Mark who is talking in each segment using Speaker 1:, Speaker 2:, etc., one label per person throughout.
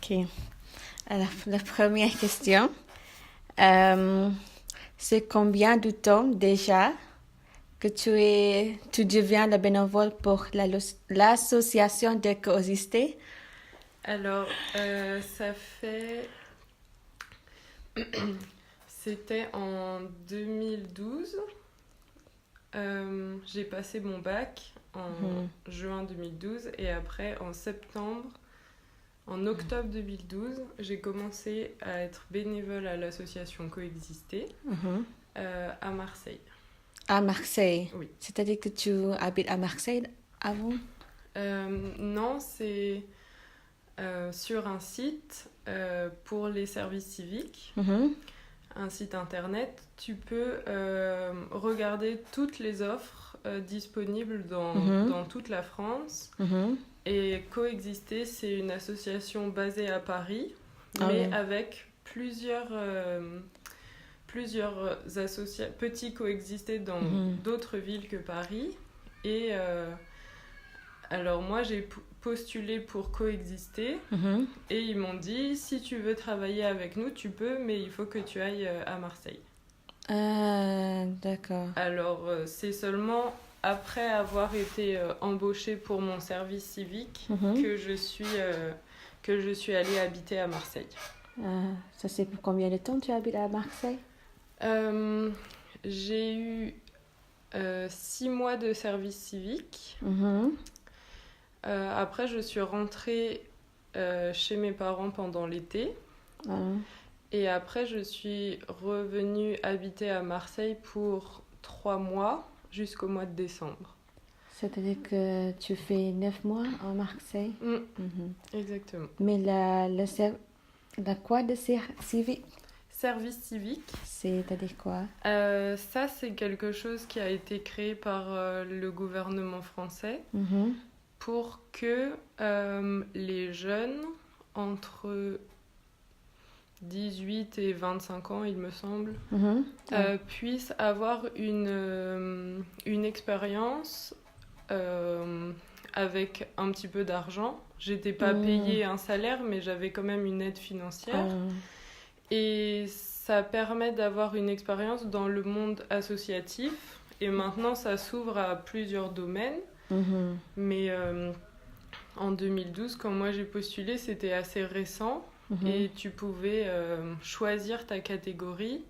Speaker 1: Ok. Alors, la première question. C'est combien de temps déjà que tu deviens le bénévole pour l'association de coexister?
Speaker 2: Alors, ça fait... C'était en 2012. J'ai passé mon bac en juin 2012 et après, en octobre 2012, j'ai commencé à être bénévole à l'association Coexister à Marseille.
Speaker 1: À Marseille?
Speaker 2: Oui.
Speaker 1: C'est-à-dire que tu habites à Marseille avant?
Speaker 2: Non, c'est sur un site pour les services civiques, un site internet. Tu peux regarder toutes les offres disponibles dans toute la France. Et Coexister, c'est une association basée à Paris, mais avec plusieurs petits coexister dans d'autres villes que Paris. Et alors moi, j'ai postulé pour Coexister et ils m'ont dit, si tu veux travailler avec nous, tu peux, mais il faut que tu ailles à Marseille.
Speaker 1: D'accord.
Speaker 2: Alors, c'est seulement après avoir été embauchée pour mon service civique que je suis allée habiter à Marseille.
Speaker 1: Ça c'est pour combien de temps tu habites à Marseille?
Speaker 2: J'ai eu 6 mois de service civique. Après, je suis rentrée chez mes parents pendant l'été. Et après, je suis revenue habiter à Marseille pour 3 mois jusqu'au mois de décembre.
Speaker 1: C'est-à-dire que tu fais 9 mois à Marseille?
Speaker 2: Exactement.
Speaker 1: Mais la quoi de civique?
Speaker 2: Service civique.
Speaker 1: C'est-à-dire quoi?
Speaker 2: Ça, c'est quelque chose qui a été créé par le gouvernement français pour que les jeunes entre 18 et 25 ans, il me semble, puissent avoir une expérience avec un petit peu d'argent. J'étais pas payée un salaire, mais j'avais quand même une aide financière. Et ça permet d'avoir une expérience dans le monde associatif. Et maintenant, ça s'ouvre à plusieurs domaines. Mais en 2012, quand moi j'ai postulé, c'était assez récent. Et tu pouvais choisir ta catégorie.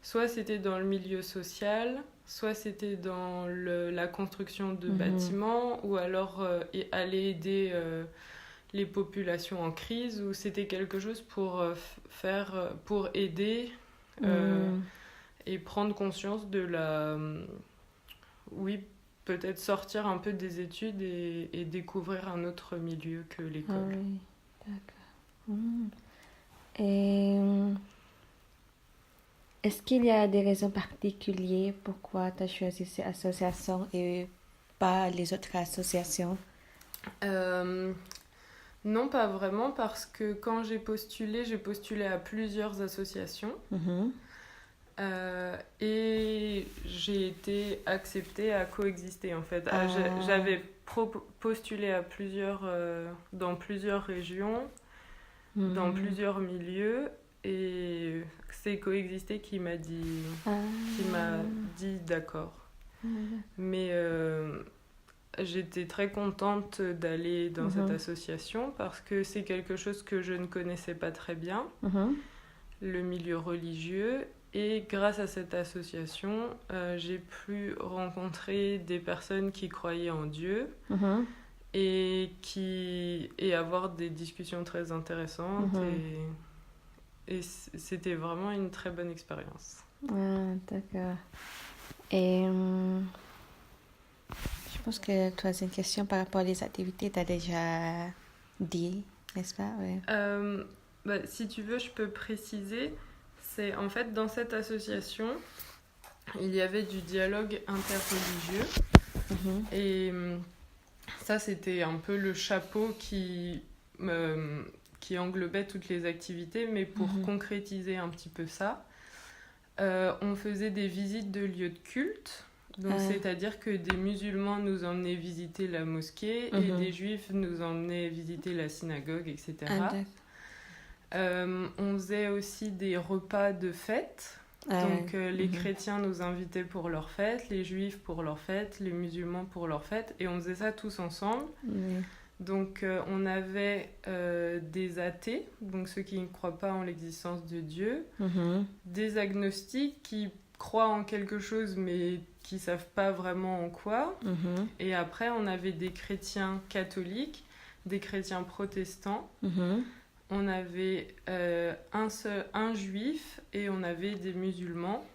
Speaker 2: Soit c'était dans le milieu social, soit c'était dans la construction de bâtiments, ou alors aller aider les populations en crise, ou c'était quelque chose pour aider et prendre conscience de oui, peut-être sortir un peu des études et découvrir un autre milieu que l'école.
Speaker 1: Oui, d'accord. Et est-ce qu'il y a des raisons particulières pourquoi tu as choisi cette association et pas les autres associations?
Speaker 2: Non, pas vraiment, parce que quand j'ai postulé à plusieurs associations. Et j'ai été acceptée à coexister, en fait. J'avais postulé à dans plusieurs régions, dans plusieurs milieux, et c'est Coexister qui m'a dit d'accord. Mais j'étais très contente d'aller dans cette association parce que c'est quelque chose que je ne connaissais pas très bien, le milieu religieux. Et grâce à cette association, j'ai pu rencontrer des personnes qui croyaient en Dieu et avoir des discussions très intéressantes. Et c'était vraiment une très bonne expérience.
Speaker 1: D'accord. Et je pense que troisième question par rapport aux activités, tu as déjà dit, n'est-ce pas? Ouais.
Speaker 2: Si tu veux, je peux préciser. C'est en fait dans cette association, il y avait du dialogue interreligieux. Et ça, c'était un peu le chapeau qui englobait toutes les activités. Mais pour concrétiser un petit peu ça, on faisait des visites de lieux de culte. Donc, c'est-à-dire que des musulmans nous emmenaient visiter la mosquée et des juifs nous emmenaient visiter la synagogue, etc. On faisait aussi des repas de fête. Donc les chrétiens nous invitaient pour leur fête, les juifs pour leur fête, les musulmans pour leur fête, et on faisait ça tous ensemble. Donc on avait des athées, donc ceux qui ne croient pas en l'existence de Dieu, des agnostiques qui croient en quelque chose mais qui ne savent pas vraiment en quoi, et après on avait des chrétiens catholiques, des chrétiens protestants, on avait un juif et on avait des musulmans.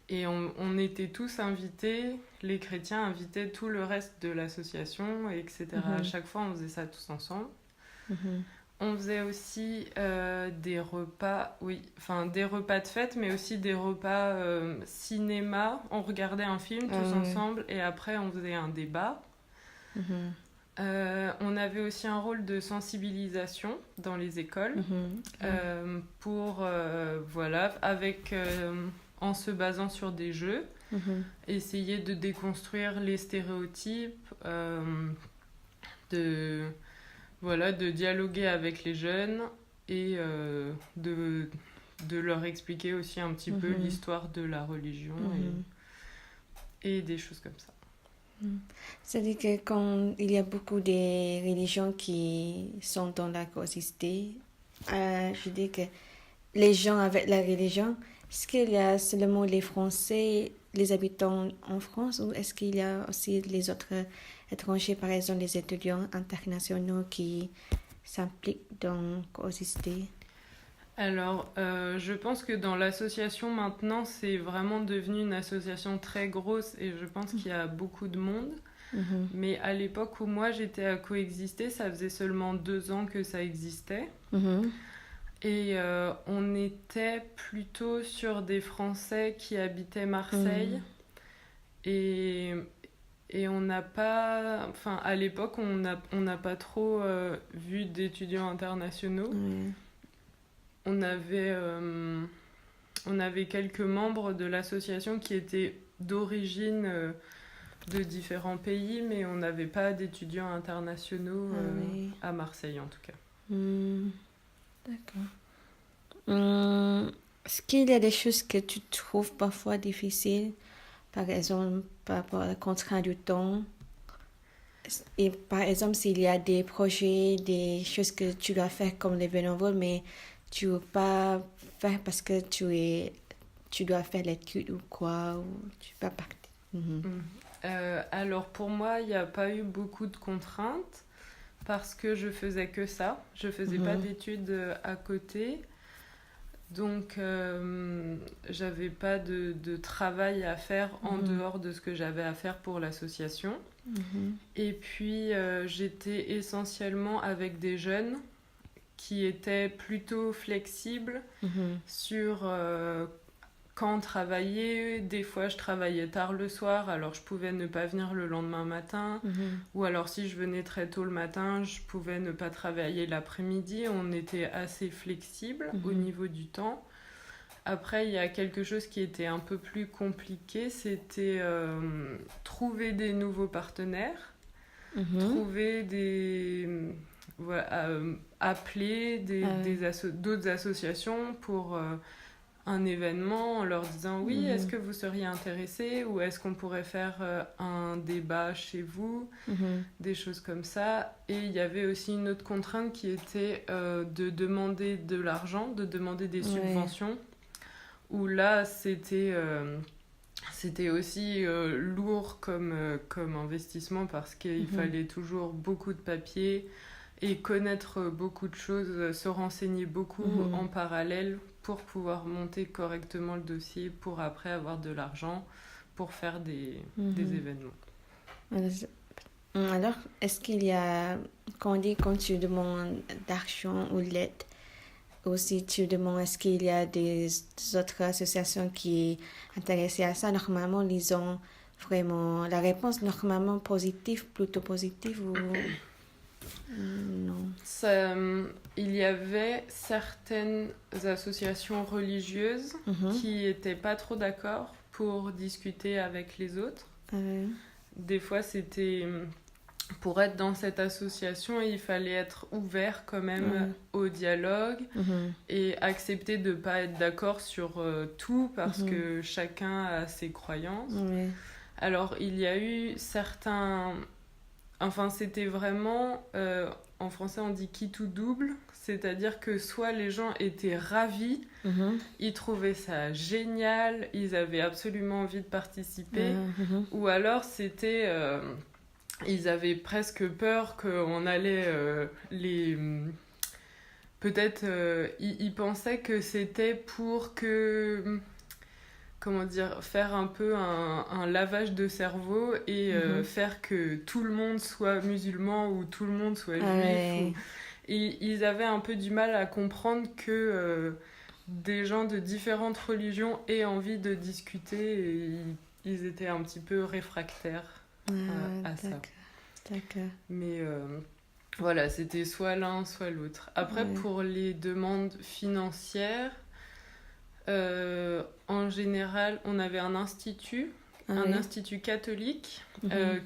Speaker 2: Et on était tous invités, les chrétiens invitaient tout le reste de l'association, etc. À chaque fois, on faisait ça tous ensemble. On faisait aussi des repas, des repas de fête, mais aussi des repas cinéma. On regardait un film tous ensemble et après, on faisait un débat. On avait aussi un rôle de sensibilisation dans les écoles pour, en se basant sur des jeux, essayer de déconstruire les stéréotypes, de dialoguer avec les jeunes et de leur expliquer aussi un petit peu l'histoire de la religion et des choses comme ça.
Speaker 1: C'est-à-dire que quand il y a beaucoup de religions qui sont dans la coexistence, je dis que les gens avec la religion, est-ce qu'il y a seulement les Français, les habitants en France, ou est-ce qu'il y a aussi les autres étrangers, par exemple les étudiants internationaux qui s'impliquent dans coexister?
Speaker 2: Alors, je pense que dans l'association maintenant, c'est vraiment devenu une association très grosse et je pense qu'il y a beaucoup de monde. Mais à l'époque où moi j'étais à coexister, ça faisait seulement 2 ans que ça existait. Et on était plutôt sur des Français qui habitaient Marseille. Et on n'a pas... Enfin, à l'époque, on n'a pas trop vu d'étudiants internationaux. On avait quelques membres de l'association qui étaient d'origine de différents pays, mais on n'avait pas d'étudiants internationaux à Marseille en tout cas.
Speaker 1: D'accord. Est-ce qu'il y a des choses que tu trouves parfois difficiles, par exemple par rapport à la contrainte du temps? Et par exemple, s'il y a des projets, des choses que tu dois faire comme les bénévoles, mais tu ne veux pas faire parce que tu dois faire l'étude ou quoi, ou tu ne peux pas partir.
Speaker 2: Alors pour moi, il n'y a pas eu beaucoup de contraintes parce que je faisais que ça. Je ne faisais pas d'études à côté. Donc, j'avais pas de travail à faire en dehors de ce que j'avais à faire pour l'association. Et puis, j'étais essentiellement avec des jeunes qui étaient plutôt flexibles sur quand travailler. Des fois, je travaillais tard le soir, alors je pouvais ne pas venir le lendemain matin. Ou alors, si je venais très tôt le matin, je pouvais ne pas travailler l'après-midi. On était assez flexibles au niveau du temps. Après, il y a quelque chose qui était un peu plus compliqué, c'était trouver des nouveaux partenaires, trouver des... appeler d'autres associations pour un événement en leur disant oui, est-ce que vous seriez intéressés ou est-ce qu'on pourrait faire un débat chez vous, des choses comme ça. Et il y avait aussi une autre contrainte qui était de demander de l'argent, de demander des subventions, où là c'était aussi lourd comme investissement parce qu'il fallait toujours beaucoup de papiers et connaître beaucoup de choses, se renseigner beaucoup en parallèle pour pouvoir monter correctement le dossier, pour après avoir de l'argent pour faire des événements.
Speaker 1: Alors, est-ce qu'il y a, quand tu demandes d'argent ou l'aide, aussi tu demandes est-ce qu'il y a des autres associations qui sont intéressées à ça? Normalement, ils ont vraiment la réponse normalement positive, plutôt positive ou... Non.
Speaker 2: Il y avait certaines associations religieuses qui n'étaient pas trop d'accord pour discuter avec les autres. Des fois, c'était pour être dans cette association, il fallait être ouvert quand même au dialogue et accepter de ne pas être d'accord sur tout parce que chacun a ses croyances. Alors, il y a eu certains... Enfin, c'était vraiment... en français, on dit qui tout double. C'est-à-dire que soit les gens étaient ravis, ils trouvaient ça génial, ils avaient absolument envie de participer, ou alors c'était... ils avaient presque peur qu'on allait les... Peut-être, ils pensaient que c'était pour que... Comment dire, faire un peu un lavage de cerveau et faire que tout le monde soit musulman ou tout le monde soit juif. Et ils avaient un peu du mal à comprendre que des gens de différentes religions aient envie de discuter et ils étaient un petit peu réfractaires à ça.
Speaker 1: D'accord.
Speaker 2: Mais voilà, c'était soit l'un, soit l'autre. Après, pour les demandes financières, en général, on avait un institut catholique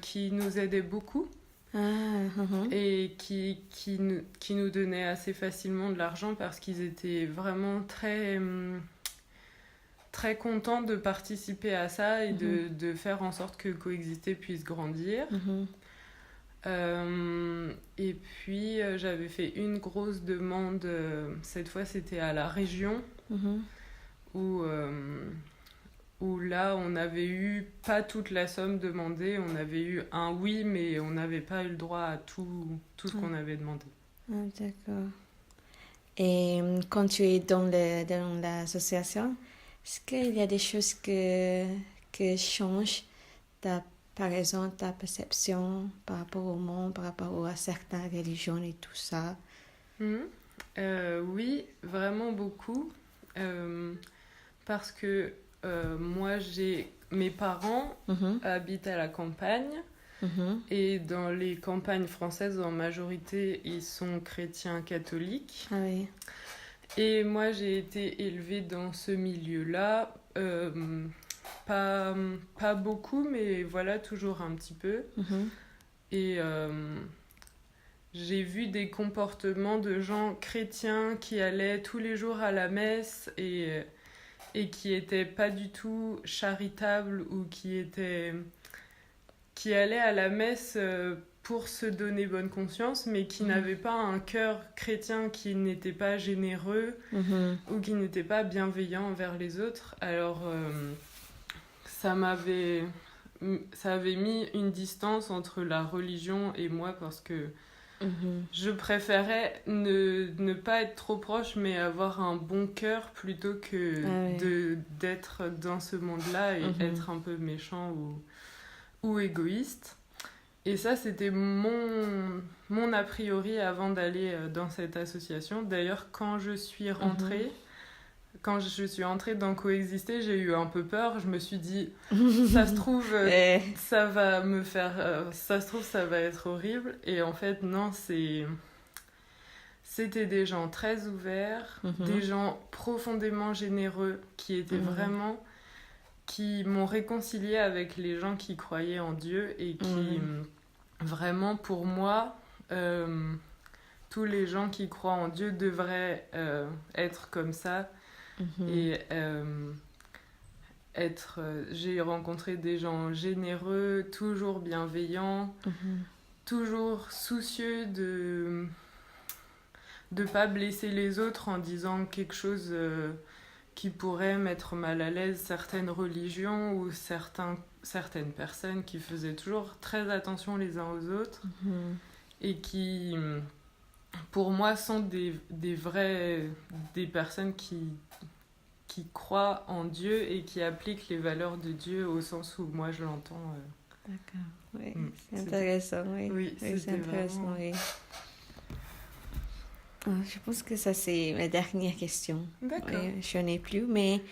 Speaker 2: qui nous aidait beaucoup et qui nous donnait assez facilement de l'argent parce qu'ils étaient vraiment très contents de participer à ça et de faire en sorte que Coexister puisse grandir. Et puis j'avais fait une grosse demande, cette fois c'était à la région, où là on n'avait eu pas toute la somme demandée, on avait eu un oui mais on n'avait pas eu le droit à tout ce qu'on avait demandé.
Speaker 1: D'accord. Et quand tu es dans l'association, est-ce qu'il y a des choses que changent par exemple ta perception par rapport au monde, par rapport à certaines religions et tout ça?
Speaker 2: Oui, vraiment beaucoup. Parce que moi, mes parents habitent à la campagne et dans les campagnes françaises, en majorité, ils sont chrétiens catholiques. Et moi, j'ai été élevée dans ce milieu-là. Pas beaucoup, mais voilà, toujours un petit peu. Et j'ai vu des comportements de gens chrétiens qui allaient tous les jours à la messe et qui étaient pas du tout charitables ou qui allaient à la messe pour se donner bonne conscience, mais qui n'avaient pas un cœur chrétien, qui n'était pas généreux ou qui n'était pas bienveillant envers les autres. Alors, ça avait mis une distance entre la religion et moi parce que je préférais ne pas être trop proche mais avoir un bon cœur plutôt que d'être dans ce monde-là et être un peu méchant ou égoïste. Et ça, c'était mon a priori avant d'aller dans cette association. D'ailleurs, quand je suis entrée dans Coexister, j'ai eu un peu peur. Je me suis dit, ça se trouve, ça va me faire... ça se trouve, ça va être horrible. Et en fait, non, c'était des gens très ouverts, des gens profondément généreux, qui étaient vraiment... qui m'ont réconciliée avec les gens qui croyaient en Dieu et qui, vraiment, pour moi... tous les gens qui croient en Dieu devraient être comme ça. Et j'ai rencontré des gens généreux, toujours bienveillants, toujours soucieux de pas blesser les autres en disant quelque chose qui pourrait mettre mal à l'aise certaines religions ou certaines personnes, qui faisaient toujours très attention les uns aux autres et qui, pour moi, sont des personnes qui croient en Dieu et qui appliquent les valeurs de Dieu au sens où moi je l'entends.
Speaker 1: D'accord, oui, c'est intéressant,
Speaker 2: Oui,
Speaker 1: c'est intéressant,
Speaker 2: vraiment...
Speaker 1: Je pense que ça, c'est ma dernière question.
Speaker 2: D'accord.
Speaker 1: Je n'en ai plus, mais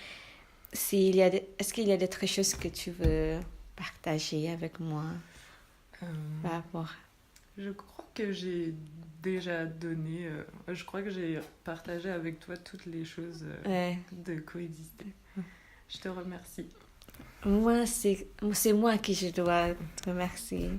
Speaker 1: est-ce qu'il y a d'autres choses que tu veux partager avec moi par rapport?
Speaker 2: Je crois que j'ai déjà donné... je crois que j'ai partagé avec toi toutes les choses de Coexister. Je te remercie.
Speaker 1: Moi, c'est moi qui je dois te remercier.